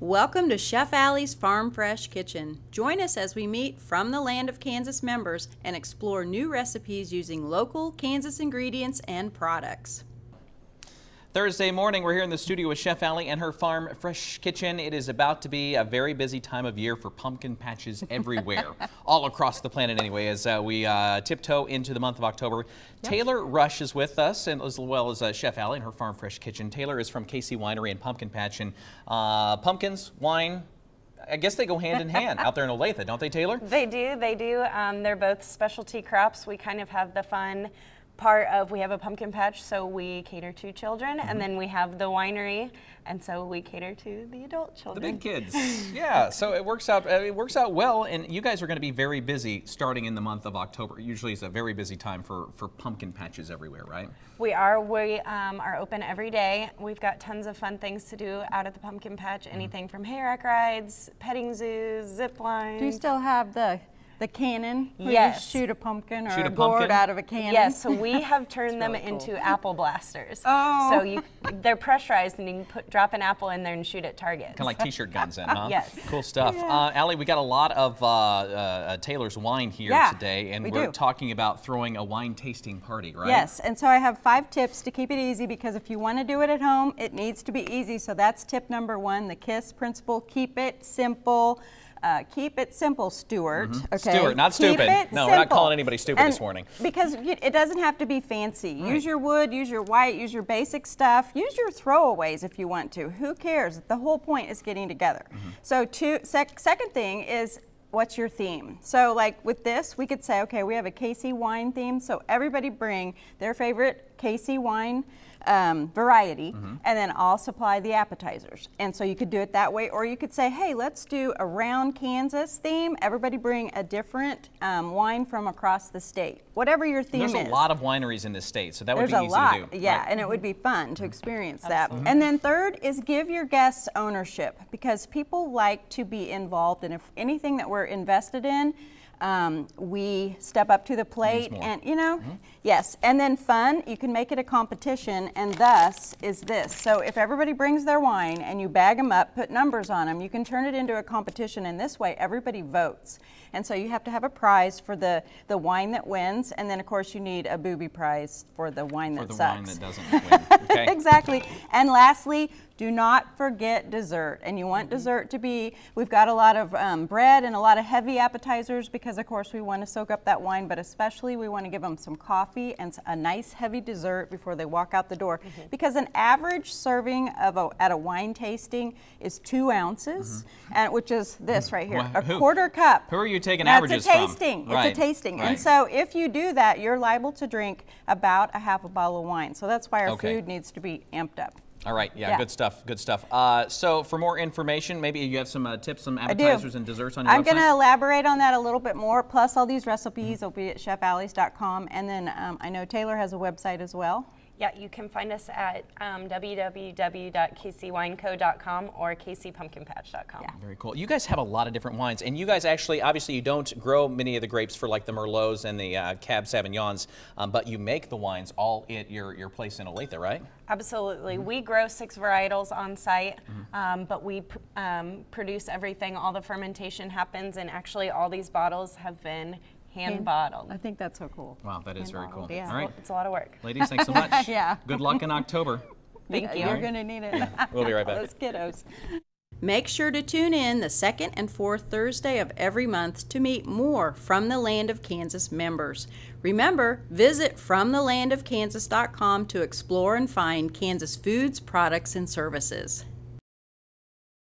Welcome to Chef Alli's Farm Fresh Kitchen. Join us as we meet From the Land of Kansas members and explore new recipes using local Kansas ingredients and products. Thursday morning, we're here in the studio with Chef Alli and her Farm Fresh Kitchen. It is about to be a very busy time of year for pumpkin patches everywhere, all across the planet anyway, as we tiptoe into the month of October. Yep. Taylor Rush is with us, and as well as Chef Alli and her Farm Fresh Kitchen. Taylor is from KC Winery and Pumpkin Patch, and pumpkins, wine, I guess they go hand in hand out there in Olathe, don't they, Taylor? They do. They're both specialty crops. We kind of have the fun part of, we have a pumpkin patch, so we cater to children, and then we have the winery, and so we cater to the adult children. The big kids. Yeah, so it works out well, and you guys are going to be very busy starting in the month of October. Usually it's a very busy time for pumpkin patches everywhere, right? We are open every day. We've got tons of fun things to do out at the pumpkin patch, anything from hayrack rides, petting zoos, zip lines. Do you still have the cannon? Yes. You shoot a pumpkin or a gourd out of a cannon? Yes, so we have turned them into apple blasters. Oh. So they're pressurized and you can drop an apple in there and shoot at targets. Kind of like t-shirt guns then, huh? Yes. Cool stuff. Yeah. Alli, we got a lot of Taylor's wine here today, and we're talking about throwing a wine tasting party, right? Yes, and so I have 5 tips to keep it easy, because if you want to do it at home, it needs to be easy. So that's tip number 1, the KISS principle. Keep it simple. Keep it simple, Stuart. Okay? Stuart, not stupid. No, we're not calling anybody stupid this morning. Because it doesn't have to be fancy. Right. Use your wood, use your white, use your basic stuff. Use your throwaways if you want to. Who cares? The whole point is getting together. So second thing is, what's your theme? So like with this, we could say, okay, we have a KC wine theme, so everybody bring their favorite KC wine variety, and then I'll supply the appetizers. And so you could do it that way, or you could say, hey, let's do a round Kansas theme. Everybody bring a different wine from across the state. Whatever your theme is. There's a lot of wineries in this state, so that would be easy to do. Yeah, right. and it would be fun to experience that. And then third is give your guests ownership, because people like to be involved, and if anything that we're invested in, we step up to the plate, and yes. And then fun, you can make it a competition, and thus is this. So if everybody brings their wine and you bag them up, put numbers on them, you can turn it into a competition, and this way everybody votes. And so you have to have a prize for the wine that wins, and then of course you need a booby prize for the wine that sucks. For the wine that doesn't win. Okay. Exactly. And lastly, do not forget dessert. And you want dessert to be, we've got a lot of bread and a lot of heavy appetizers, because of course we want to soak up that wine, but especially we want to give them some coffee and a nice heavy dessert before they walk out the door. Because an average serving at a wine tasting is 2 ounces, and which is this right here, a quarter cup. Who are you taking averages from? It's a tasting. It's a tasting. Right. And so if you do that, you're liable to drink about a half a bottle of wine. So that's why our food needs to be amped up. All right, good stuff, good stuff. So for more information, maybe you have some tips, some appetizers and desserts on your website? I'm going to elaborate on that a little bit more, plus all these recipes will be at chefallis.com, and then I know Taylor has a website as well. Yeah, you can find us at www.kcwineco.com or kcpumpkinpatch.com. Yeah. Very cool. You guys have a lot of different wines, and you guys actually, obviously you don't grow many of the grapes for like the Merlots and the Cab Sauvignons, but you make the wines all at your place in Olathe, right? Absolutely. We grow 6 varietals on site, but we produce everything. All the fermentation happens, and actually all these bottles have been hand bottled. I think that's so cool. Wow, that is very cool. Yeah. All right. It's a lot of work. Ladies, thanks so much. Yeah. Good luck in October. Thank you. You're going to need it. We'll be right back. Those kiddos. Make sure to tune in the 2nd and 4th Thursday of every month to meet more From the Land of Kansas members. Remember, visit FromTheLandOfKansas.com to explore and find Kansas foods, products, and services.